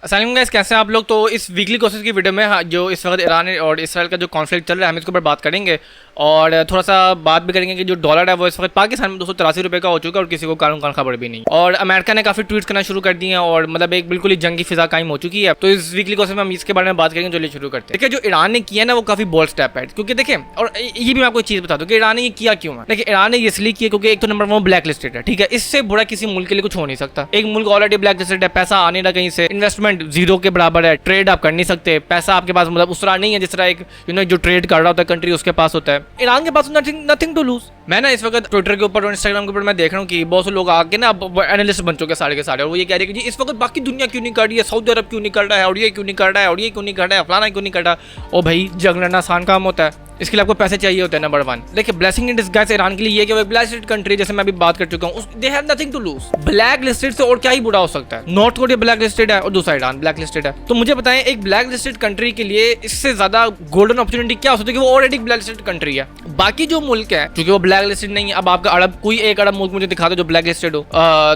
अस्सलाम गाइस, कैसे हैं आप लोग। तो इस वीकली कोर्सेज की वीडियो में जो इस वक्त ईरान और इसराइल का जो कॉन्फ्लिक्ट चल रहा है, हम इसके ऊपर बात करेंगे और थोड़ा सा बात भी करेंगे कि जो डॉलर है वो इस वक्त पाकिस्तान में 283 रुपये का हो चुका है और किसी को कानून कान खबर भी नहीं। और अमेरिका ने काफ़ी ट्वीट करना शुरू कर दिए हैं और मतलब एक बिल्कुल ही जंगी फिजा कायम हो चुकी है। तो इस वीकली कोर्सेज में हम इसके बारे में बात करेंगे। चलिए शुरू करते हैं। देखिए, जो ईरान ने किया ना वो काफ़ी बोल्ड स्टेप है, क्योंकि देखिए, और ये भी मैं आपको एक चीज़ बता दूँ कि ईरान ने ये किया क्यों है। देखिए, ईरान ने इसलिए किया क्योंकि एक तो नंबर 1 ब्लैक लिस्टेड है, ठीक है। इससे बुरा किसी मुल्क के लिए कुछ हो नहीं सकता। एक मुल्क ऑलरेडी ब्लैक लिस्टेड है, पैसा आने ना कहीं से, इन्वेस्टमेंट जीरो के बराबर है, ट्रेड आप कर नहीं सकते, पैसा आपके पास मतलब उस तरह नहीं है जिस तरह एक जो ट्रेड कर रहा होता है कंट्री उसके पास होता है। ईरान के पास नथिंग टू लूज। मैं ना इस वक्त ट्विटर के ऊपर और इंस्टाग्राम के ऊपर मैं देख रहा हूँ कि बहुत से लोग आके ना अब एनालिस्ट बन चुके हैं सारे के सारे, और वो ये कह रहे हैं कि जी इस वक्त बाकी दुनिया क्यों नहीं कर रही है, सऊदी अरब क्यों नहीं कर रहा है, और ये क्यों नहीं कर रहा है, और ये क्यों नहीं कर रहा है, फलाना क्यों नहीं कर रहा। ओ भाई, जंग लड़ना आसान काम होता है, इसके लिए आपको पैसे चाहिए होते हैं। नंबर 1 देखिए, ब्लेसिंग इन डिस्गाइज ईरान के लिए ये कि वो एक ब्लैक लिस्टेड कंट्री, जैसे मैं अभी बात कर चुका हूँ, they have nothing to lose. Blacklisted से और क्या ही बुरा हो सकता है। नॉर्थ कोरिया ब्लैक लिस्टेड है और दूसरा ईरान ब्लैक लिस्टेड है। तो मुझे बताएं, एक ब्लैक लिस्टेड कंट्री के लिए इससे ज्यादा गोल्डन अपॉर्चुनिटी क्या हो सकती है कि वो ऑलरेडी ब्लैक लिस्टेड कंट्री है। बाकी जो मुल्क है क्योंकि वो ब्लैक लिस्टेड नहीं है, अब आपका अरब कोई एक अरब मुल्क मुझे दिखा दो जो ब्लैक लिस्टेड हो।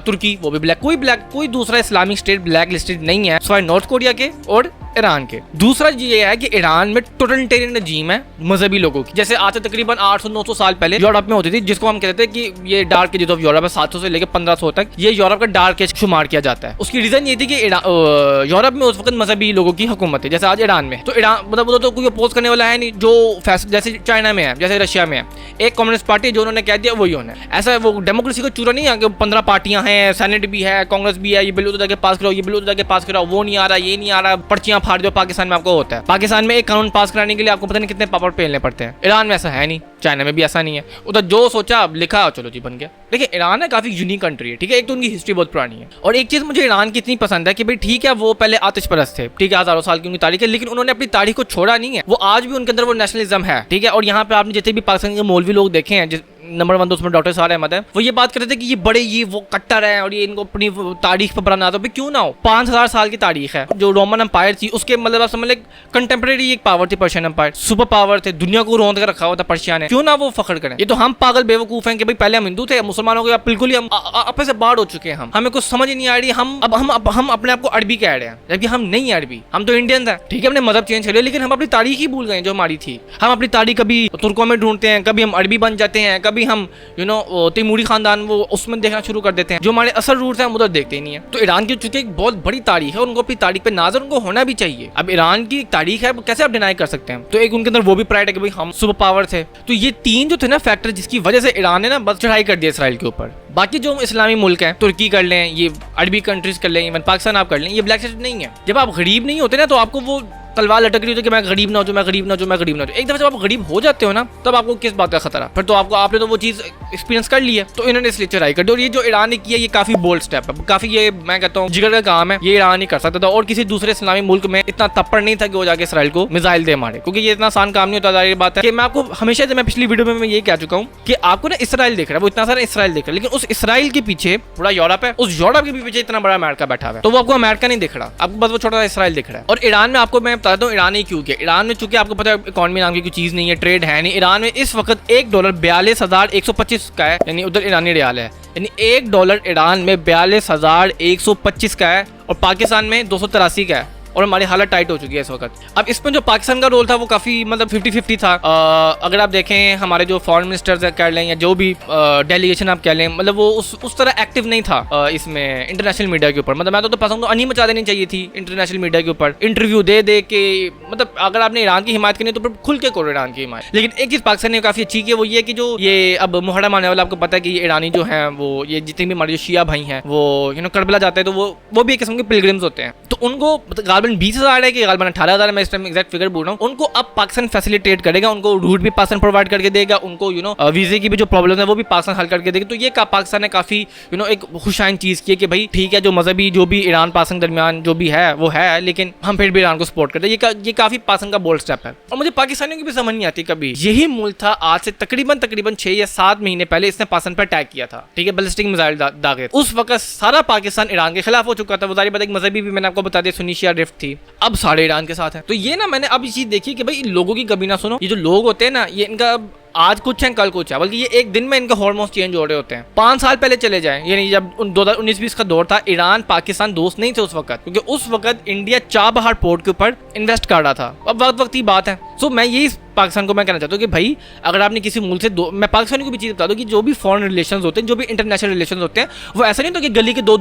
तुर्की, वो भी ब्लैक, कोई दूसरा इस्लामिक स्टेट ब्लैक लिस्टेड नहीं है सिवाय नॉर्थ कोरिया के और ईरान के। दूसरा ये है कि ईरान में टोटलिटेरियन रजीम है मजहबी लोगों की। जैसे आज से तकरीबन 800-900 साल पहले यूरोप में होती थी, जिसको हम कहते थे कि ये डार्क एज ऑफ यूरोप है। 700 से लेकर 1500 तक ये यूरोप का डार्क एज शुमार किया जाता है। उसकी रीजन ये थी कि यूरोप में उस वक्त मजहबी लोगों की हुकूमत है, जैसे आज ईरान में। तो ईरान मतलब तो कोई अपोज करने वाला है नहीं, जो जैसे चाइना में है, जैसे रशिया में है, एक कम्युनिस्ट पार्टी जो उन्होंने कह दिया वही होना है। ऐसा वो डेमोक्रेसी का चूरा नहीं है कि 15 पार्टियां हैं, सेनेट भी है, कांग्रेस भी है, ये बिल जाके पास कराओ, ये बिल जाके पास कराओ, वो नहीं आ रहा, ये नहीं आ रहा, पर्चियां फाड़ दो। पाकिस्तान में आपको होता है, पाकिस्तान में एक कानून पास कराने के लिए आपको पता नहीं कितने पापड़ पेलने पड़ते हैं। ईरान में ऐसा है नहीं, चाइना में भी ऐसा नहीं है। उधर जो सोचा लिखा, चलो जी बन गया। देखिए, ईरान है काफी यूनिक कंट्री है, ठीक है। एक तो उनकी हिस्ट्री बहुत पुरानी है, और एक चीज मुझे ईरान की इतनी पसंद है कि भाई ठीक है, वो पहले आतिशपरस्त थे, ठीक है, हजारों साल की उनकी तारीख है, लेकिन उन्होंने अपनी तारीख को छोड़ा नहीं है। वो आज भी उनके अंदर वो नेशनलिज्म है, ठीक है। और यहाँ पे आपने जितने भी पाकिस्तान के मौलवी लोग देखे हैं, नंबर 1 तो उसमें डॉक्टर सार अहमद है, वो ये बात करते थे कि ये बड़े ये वो कट्टर है और ये इनको अपनी तारीख पर बनाना आता है। क्यों ना हो, 5000 साल की तारीख है। जो रोमन एम्पायर थी उसके मतलब आप समझ ले कंटेम्प्रेरी एक पावर थी पर्शियन एम्पायर, सुपर पावर थे, दुनिया को रोंद कर रखा हुआ था पर्शिया ने। क्यों ना वो फखर करें। ये तो हम पागल बेवकूफ हैं कि भाई पहले हम हिंदू थे, मुसलमानों के बिल्कुल ही हम अपने से बाढ़ हो चुके हैं। हमें कुछ समझ ही नहीं आ रही। हम अपने आप को अरबी कह रहे हैं, जबकि हम नहीं अरबी, हम तो इंडियन हैं, ठीक है। हमने मजहब चेंज कर लिया, लेकिन हम अपनी तारीख ही भूल गए जो हमारी थी। हम अपनी तारीख कभी तुर्कों में ढूंढते हैं, कभी हम अरबी बन जाते हैं, कभी हम तैमूरी खानदान वो उसमें देखना शुरू कर देते हैं। जो हमारे असल रूट्स हैं हम उधर देखते ही नहीं है। तो ईरान की चूंकि एक बहुत बड़ी तारीख है, उनको अपनी तारीख पे नाज़र उनको होना भी चाहिए। अब ईरान की तारीख है, कैसे आप डिनाई कर सकते हैं। तो एक उनके अंदर वो भी प्राइड है कि भाई हम सुपर पावर थे। तो ये 3 जो थे ना फैक्टर, जिसकी वजह से ईरान ने ना बस चढ़ाई कर दी इसराइल के ऊपर। बाकी जो इस्लामी मुल्क हैं, तुर्की कर लें, ये अरबी कंट्रीज कर लें, इवन पाकिस्तान आप कर लें, ये ब्लैक लिस्ट नहीं है। जब आप गरीब नहीं होते ना, तो आपको वो तलवार लटक रही होती है कि मैं गरीब ना हो, मैं गरीब ना हो, मैं गरीब ना हो। एक दफा जब आप गरीब हो जाते हो ना, तब आपको किस बात का खतरा। फिर तो आपने तो वो चीज एक्सपीरियंस कर ली है। तो इन्होंने इसलिए चढ़ाई कर दी। और ये जो ईरान ने किया, ये काफी बोल्ड स्टेप है, काफी ये मैं कहता हूँ जिगर का काम है। ये ईरान नहीं कर सकता था, और किसी दूसरे इस्लामी मुल्क में इतना तप्पड़ नहीं था कि वो जाके इसराइल को मिसाइल दे मारे, क्योंकि ये इतना आसान काम नहीं होता। जाहिर बात है कि मैं आपको हमेशा, मैं पिछली वीडियो में मैं ये कह चुका हूँ कि आपको ना इसराइल दिख रहा है, वो इतना सारा इसराइल दिख रहा है, लेकिन उस इसराइल के पीछे पूरा यूरोप है, उस यूरोप के पीछे इतना बड़ा अमेरिका बैठा हुआ है। तो वो आपको अमेरिका नहीं दिख रहा, आपको बस वो छोटा सा इसराइल दिख रहा है। और ईरान में आपको मैं बताता हूँ ईरान ही क्यों किया। ईरान में चूंकि आपको पता है इकोनॉमी नाम की कोई चीज नहीं है, ट्रेड है नहीं। ईरान में इस वक्त $1 42,125 का है, यानी उधर ईरानी रियाल है, यानी $1 ईरान में 42,125 का है, और पाकिस्तान में 283 का है। और हमारी हालत टाइट हो चुकी है इस वक्त। अब इसमें जो पाकिस्तान का रोल था वो काफ़ी मतलब 50-50 था। अगर आप देखें, हमारे जो फॉरेन मिनिस्टर्स कह लें या जो भी डेलीगेशन आप कह लें, मतलब वो उस तरह एक्टिव नहीं था इसमें इंटरनेशनल मीडिया के ऊपर। मतलब मैं तो पसंद अनी मचा देनी चाहिए थी इंटरनेशनल मीडिया के ऊपर, इंटरव्यू दे के। मतलब अगर आपने ईरान की हिमायत करनी तो फिर खुल के करो ईरान की हिमायत। लेकिन एक चीज़ पाकिस्तान ने काफ़ी अच्छी की है, वो ये कि जो ये अब मुहर्रम आने वाला, आपको पता है कि ये ईरानी जो हैं, वो ये जितने भी हमारे जो शिया भाई हैं, वो करबला जाते हैं, तो वो भी एक किस्म के पिलग्रिम्स होते हैं। तो उनको गालबन 20,000 है कि गालबन 18,000 है, मैं इस टाइम एग्जैक्ट फिगर बोल रहा हूँ। उनको अब पाकिस्तान फैसिलिटेट करेगा, उनको रूट भी पाकिस्तान प्रोवाइड करके देगा, उनको वीजे की भी जो प्रॉब्लम है वो भी पाकिस्तान हल करके देगा। तो ये पाकिस्तान ने काफी एक खुशाइन चीज की है कि भाई ठीक है, जो मजहबी जो भी ईरान पाकिस्तान दरमियान जो भी है वो है, लेकिन हम फिर भी ईरान को सपोर्ट करते हैं। ये काफी पाकिस्तान का बोल्ड स्टेप है। और मुझे पाकिस्तानियों की भी समझ नहीं आती कभी। यही मुल्क था आज से तकरीबन 6 या 7 महीने पहले, इसने पाकिस्तान पर अटैक किया था, ठीक है, बैलिस्टिक मिसाइल दागे। उस वक्त सारा पाकिस्तान ईरान के खिलाफ हो चुका था। वो जारी बात, एक मजहबी भी मैंने आपको बता दिया, सुन्नी शिया रिफ्ट थी। अब सारे ईरान के साथ है। तो ये ना मैंने अब ये चीज देखी कि भाई लोगों की कभी ना सुनो। ये जो लोग होते हैं ना, ये इनका आज कुछ है कल कुछ है, बल्कि ये एक दिन में इनके हार्मोन्स चेंज हो रहे होते हैं। 5 साल पहले चले जाएं, यानी जब 2019-20 का दौर था, ईरान पाकिस्तान दोस्त नहीं थे उस वक्त, क्योंकि उस वक्त इंडिया चाबहार पोर्ट के ऊपर इन्वेस्ट कर रहा था। अब वक्त की बात है। सो मैं यही पाकिस्तान को मैं कहना चाहता हूँ कि भाई अगर आपने किसी मुल्क से मैं पाकिस्तानी को भी चीज़ बता दूँ कि जो भी फॉरेन रिलेशंस होते हैं, जो भी इंटरनेशनल रिलेशंस होते हैं, वो ऐसा नहीं होता कि गली के दो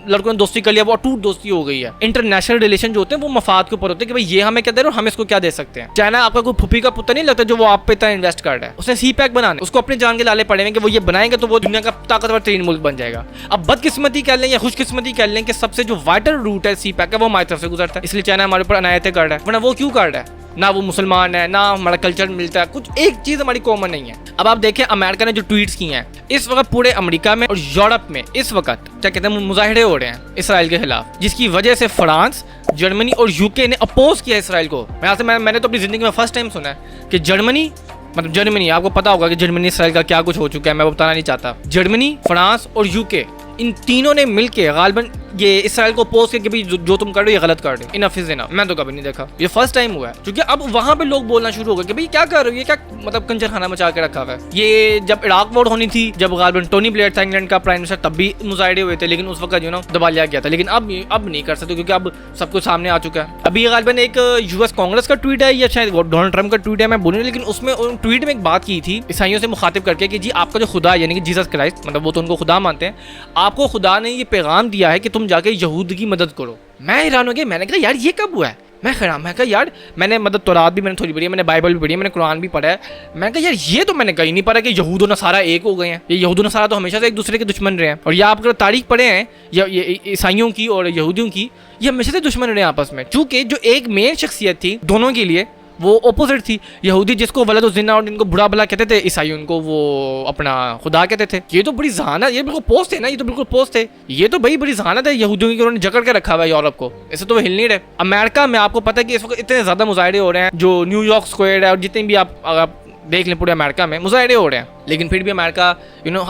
लड़कों ने दोस्ती कर लिया वो अटूट दोस्ती हो गई है। इंटरनेशनल रिलेशन जो होते हैं वो मफाद के ऊपर होते हैं कि भाई ये हमें क्या दे रहे हो, हम इसको क्या दे सकते हैं। चाइना आपका कोई फुफी का पुत्र नहीं लगता जो वो आप पे इतना इन्वेस्ट कर रहा है। उसने सी पैक बनाने, उसको अपने जान के लाले पड़े हैं कि वो ये बनाएंगे तो वो दुनिया का ताकतवर 3 मुल्क बन जाएगा। अब बदकिस्मती कह लें या खुशकिस्मती कह लें कि सबसे जो वाइटल रूट है सी पैक का वो हमारी तरफ से गुजरता है, इसलिए चाइना हमारे ऊपर अनायतें कर रहा है। वरना वो क्यों कर रहा है? ना वो मुसलमान है, ना हमारा कल्चर मिलता है, कुछ एक चीज हमारी कॉमन नहीं है। अब आप देखें अमेरिका ने जो ट्वीट्स किए हैं, इस वक्त पूरे अमेरिका में और यूरोप में इस वक्त क्या कहते हैं मुजाहिरे हो रहे हैं इसराइल के खिलाफ, जिसकी वजह से फ्रांस, जर्मनी और यूके ने अपोज किया इसराइल को। मैंने तो अपनी जिंदगी में फर्स्ट टाइम सुना है कि जर्मनी आपको पता होगा कि जर्मनी इसराइल का क्या कुछ हो चुका है, मैं वो बताना नहीं चाहता। जर्मनी, फ्रांस और यूके, इन तीनों ने मिलकर गालिबन ये इसराइल को पोस्ट करके भी जो तुम कर रहे हो ये गलत कर रहे हो। Enough is enough. मैं तो कभी नहीं देखा, ये फर्स्ट टाइम हुआ है। क्योंकि अब वहां पे लोग बोलना शुरू हो गए कि भाई क्या कर रहे हो, ये क्या मतलब कंजर खाना मचा के रखा हुआ है। ये जब इराक वॉर होनी थी, जब गालिबन टोनी ब्लेयर था इंग्लैंड का प्राइम मिनिस्टर, तब भी मुजाहिरे हुए थे, लेकिन उस वक्त दबा लिया गया था। लेकिन अब नहीं कर सकते क्योंकि अब सब कुछ सामने आ चुका है। अभी गालिबन एक यूएस कांग्रेस का ट्वीट है या शायद डोनाल्ड ट्रंप का ट्वीट है, मैं बोलूँ, लेकिन उसमें ट्वीट में एक बात की थी ईसाइयों से मुखातिब करके कि जी आपका जो खुदा यानी कि जीसस क्राइस्ट, मतलब वो तो उनको खुदा मानते हैं, आपको खुदा ने ये पैगाम दिया है कि तुम जाके यहूद की मदद करो। मैं हैरान हो गया, मैंने कहा यार ये कब हुआ है। मैं कहा यार मैंने मतलब तौरात भी मैंने थोड़ी पढ़ी है, मैंने बाइबल भी पढ़ी है, मैंने कुरान भी पढ़ा है। मैंने कहा यार ये तो मैंने कहीं नहीं पढ़ा कि यहूद और नसारा एक हो गए हैं। ये यहूद और नसारा तो हमेशा से एक दूसरे के दुश्मन रहे हैं। और ये आप अगर तारीख पढ़े हैं या ईसाइयों की और यहूदियों की, ये हमेशा से दुश्मन रहे आपस में। चूंकि जो एक मेन शख्सियत थी दोनों के लिए वो ओपोजिट थी। यहूदी जिसको वलद ज़िना और जिनको बुरा भला कहते थे, ईसाई उनको वो अपना खुदा कहते थे। ये तो बड़ी जहानत, ये बिल्कुल पोस्ट है ना, ये तो बिल्कुल पोस्ट है। ये तो भाई बड़ी जहानत है यहूदियों की, उन्होंने जकड़ के रखा हुआ है यूरोप को। ऐसे तो वो हिल नहीं रहे। अमेरिका में आपको पता है कि इस वक्त इतने ज्यादा मुजाहिरे हो रहे हैं, जो न्यूयॉर्क स्क्वायर है और जितने भी आप देख लें पूरे अमेरिका में मुजाहिरे हो रहे हैं। लेकिन फिर भी अमेरिका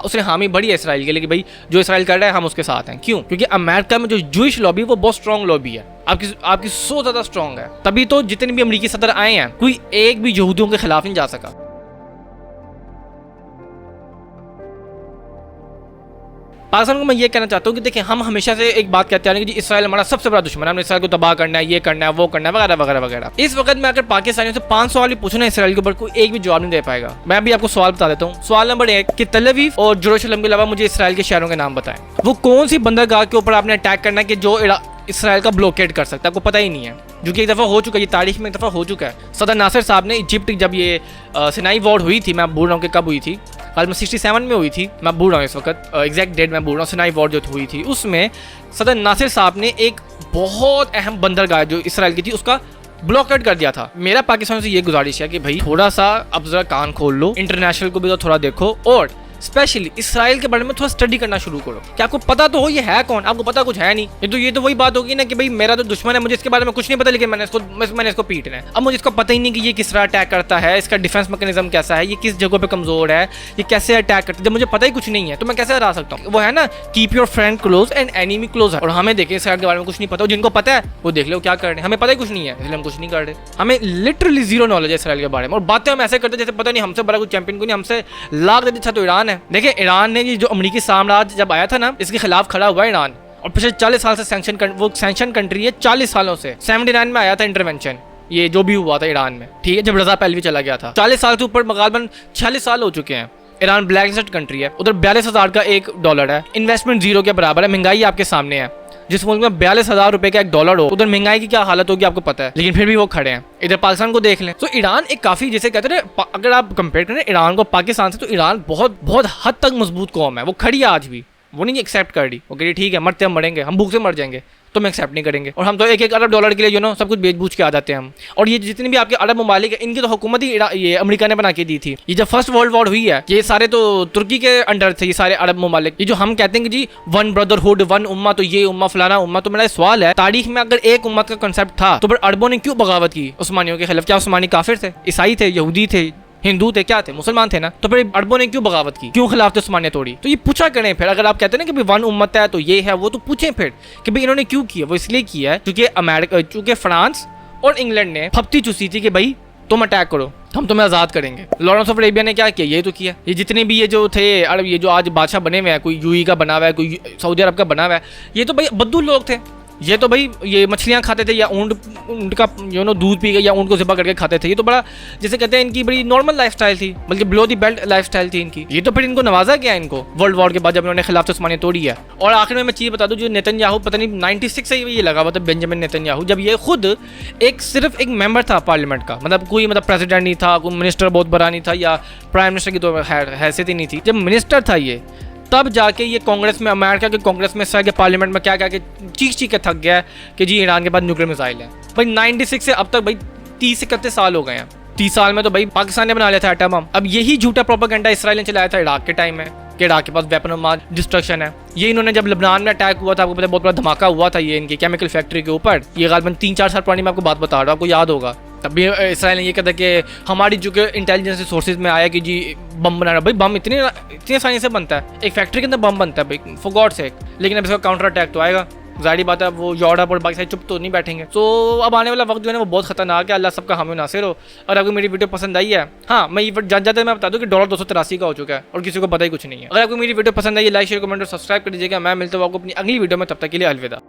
उसने हामी बढ़ी है इसराइल के लिए कि भाई जो इसराइल कर रहा है हम उसके साथ हैं। क्यों? क्योंकि अमेरिका में जो जूइश लॉबी वो बहुत स्ट्रॉन्ग लॉबी है, आपकी सो ज्यादा स्ट्रॉन्ग है। तभी तो जितने भी अमेरिकी सदर आए हैं कोई एक भी यहूदियों के खिलाफ नहीं जा सका। पाकिस्तान को मैं ये कहना चाहता हूँ कि देखिए हम हमेशा से एक बात कहते हैं कि जी इसराइल हमारा सबसे बड़ा दुश्मन है, हमने इसराइल को तबाह करना है, ये करना है, वो करना है, वगैरह वगैरह वगैरह। इस वक्त में अगर पाकिस्तानियों से 5 सवाल भी पूछना इसराइल के ऊपर, कोई एक भी जवाब नहीं दे पाएगा। मैं अभी आपको सवाल बता देता हूँ। सवाल नंबर 1 कि तल अवीव और जेरूशलम के अलावा मुझे इसराइल के शहरों के नाम बताएं। वो कौन सी बंदरगाह के ऊपर आपने अटैक करना है कि जो इसराइल का ब्लॉकेड कर सकता है, आपको पता ही नहीं है, जो कि एक दफ़ा हो चुका है, ये तारीख में एक दफ़ा हो चुका है। सदर नासिर साहब ने इजिप्ट जब ये सिनाई वॉर हुई थी, मैं बोल रहा हूँ कि कब हुई थी, कल में 67 में हुई थी, मैं बोल रहा हूँ इस वक्त एग्जैक्ट डेट मैं बोल रहा हूँ। सिनाई वॉर जो हुई थी उसमें सदर नासिर साहब ने एक बहुत अहम बंदरगाह जो इसराइल की थी उसका ब्लॉकेट कर दिया था। मेरा पाकिस्तान से ये गुजारिश है कि भाई थोड़ा सा अब जरा कान खोल लो, इंटरनेशनल को भी तो थोड़ा देखो और स्पेशली इसराइल के बारे में थोड़ा स्टडी करना शुरू करो कि आपको पता तो हो ये है कौन। आपको पता कुछ है नहीं, ये तो वही बात होगी ना कि भाई मेरा तो दुश्मन है, मुझे इसके बारे में कुछ नहीं पता, लेकिन मैंने इसको पीटना है। अब मुझे इसको पता ही नहीं कि ये किस तरह अटैक करता है, इसका डिफेंस मैकेनिज्म कैसा है, ये किस जगह पे कमजोर है, ये कैसे अटैक करता है। जब मुझे पता ही कुछ नहीं है तो मैं कैसे हरा सकता हूँ? वो है ना keep your friend close and enemy close. और हमें देखें इसराइल के बारे में कुछ नहीं पता, जिनको पता है वो देख लो क्या कर रहे हैं, हमें पता ही कुछ नहीं है इसलिए हम कुछ नहीं कर रहे। हमें लिटरली जीरो नॉलेज है इसराइल के बारे में और बातें हम ऐसे करते जैसे पता नहीं हमसे बड़ा कोई चैंपियन को नहीं, हमसे लाख अच्छा तो ईरान है। देखिए ईरान ने जो अमेरिकी साम्राज्य जब आया था ना, इसके खिलाफ खड़ा हुआ ईरान और पिछले 40 साल से सैंक्शन कंट्री है। 40 सालों से 79 में आया था इंटरवेंशन, ये जो भी हुआ था ईरान में, ठीक है, जब रजा पहलवी चला गया था। 40 साल से ऊपर मगालबन 46 साल हो चुके हैं। ईरान ब्लैक लिस्टेड कंट्री है, उधर 42,000 का $1 है, इन्वेस्टमेंट जीरो के बराबर है, महंगाई आपके सामने है। जिस मुल्क में 42,000 रुपए का $1 हो, उधर महंगाई की क्या हालत होगी आपको पता है, लेकिन फिर भी वो खड़े हैं। इधर पाकिस्तान को देख लें तो ईरान एक काफी जैसे कहते हैं, अगर आप कंपेयर करें ईरान को पाकिस्तान से, तो ईरान बहुत बहुत हद तक मजबूत कौम है। वो खड़ी है आज भी, वो नहीं एक्सेप्ट कर रही, वो कह रही ठीक है मरते हम मरेंगे, हम भूख से मर जाएंगे तो हम एक्सेप्ट नहीं करेंगे। और हम तो $1 अरब के लिए सब कुछ बेच बूझ के आ जाते हैं हम। और ये जितने भी आपके अरब ममालिक है इनकी तो हुकूमत ही ये अमेरिका ने बना के दी थी। ये जब फर्स्ट वर्ल्ड वॉर हुई है ये सारे तो तुर्की के अंडर थे, ये सारे अरब ममालिक। ये जो हम कहते हैं कि जी वन ब्रदरहुड वन उम्मा, तो ये उम्मा फलाना उम्मा, तो मेरा सवाल है तारीख में अगर एक उम्मत का कंसेप्ट था तो फिर अरबों ने क्यों बगावत की उस्मानियों के खिलाफ? क्या उस्मानी काफिर थे, ईसाई थे, यहूदी थे, हिंदू थे, क्या थे, मुसलमान थे ना? तो फिर अरबों ने क्यों बगावत की, क्यों खिलाफ थे उस्मानिया तोड़ी? तो ये पूछा करें फिर। अगर आप कहते हैं ना कि भाई वन उम्मत है तो ये है वो, तो पूछें फिर कि भाई इन्होंने क्यों किया। वो इसलिए किया है क्योंकि फ्रांस और इंग्लैंड ने फप्ती चूसी थी कि भाई तुम अटैक करो, हम तुम्हें आज़ाद करेंगे। लॉरेंस ऑफ अरेबिया ने क्या किया, ये तो किया। ये जितने भी ये जो थे अरब, ये जो आज बादशाह बने हुए हैं, कोई यूएई का बना हुआ है, कोई सऊदी अरब का बना हुआ है, ये तो भाई बद्दू लोग थे। ये तो भाई ये मछलियाँ खाते थे या ऊँट का दूध पी के या ऊँट को ज़िबा करके खाते थे। ये तो बड़ा जैसे कहते हैं इनकी बड़ी नॉर्मल लाइफस्टाइल थी, बल्कि बिलो दी बेल्ट लाइफस्टाइल थी इनकी। ये तो फिर इनको नवाजा गया इनको वर्ल्ड वॉर के बाद जब इन्होंने खिलाफत उस्मानिया तोड़ी है। और आखिर में मैं चीज़ बता दूँ, जो नेतन्याहू पता नहीं 96 से ये लगा हुआ था, बेंजामिन नेतन्याहू, जब ये खुद सिर्फ एक मेंबर था पार्लियामेंट का, मतलब कोई प्रेसिडेंट नहीं था, कोई मिनिस्टर बहुत बड़ा नहीं था, या प्राइम मिनिस्टर की तो हैसियत ही नहीं थी। जब मिनिस्टर था ये, तब जाके ये कांग्रेस में, अमेरिका के कांग्रेस में, इसराइल के पार्लियामेंट में क्या क्या चीख के थक गया है कि जी ईरान के पास न्यूक्लियर मिसाइल है। भाई 96 से अब तक भाई 30 से 31 साल हो गए हैं। 30 साल में तो भाई पाकिस्तान ने बना लिया था एटम बम। अब यही झूठा प्रोपेगेंडा इसराइल ने चलाया था इराक के टाइम में कि इराक के पास वेपन ऑफ मास डिस्ट्रक्शन है। ये इन्होंने जब लेबनान में अटैक हुआ था, आपको पता है बहुत बड़ा धमाका हुआ था ये इनकी केमिकल फैक्ट्री के ऊपर। ये गालबन 3-4 साल पुरानी मैं आपको बात बता रहा हूँ, आपको याद होगा। तब भी इसराइल ने ये कहता कि हमारी जो कि इंटेलिजेंस सोर्सेज में आया कि जी बम बनाना, भाई बम इतने आसानी से बनता है, एक फैक्ट्री के अंदर बम बनता है भाई, फॉर गॉड सेक। लेकिन अब इसका काउंटर अटैक तो आएगा, जाहिर बात है वो यूरोप और बाकी साइड चुप तो नहीं बैठेंगे। तो अब आने वाला वक्त जो है ना वो बहुत खतरनाक है। अल्लाह सबका हामी नासिर हो। और अगर मेरी वीडियो पसंद आई है, हाँ मैं ये जाते मैं बता दूँ कि डॉलर 283 का हो चुका है और किसी को पता ही कुछ नहीं है। अगर आपको मेरी वीडियो पसंद आई, लाइक शेयर कमेंट और सब्सक्राइब कर दीजिएगा। मैं मिलता हूँ आपको अपनी अगली वीडियो में, तब तक के लिए अलविदा।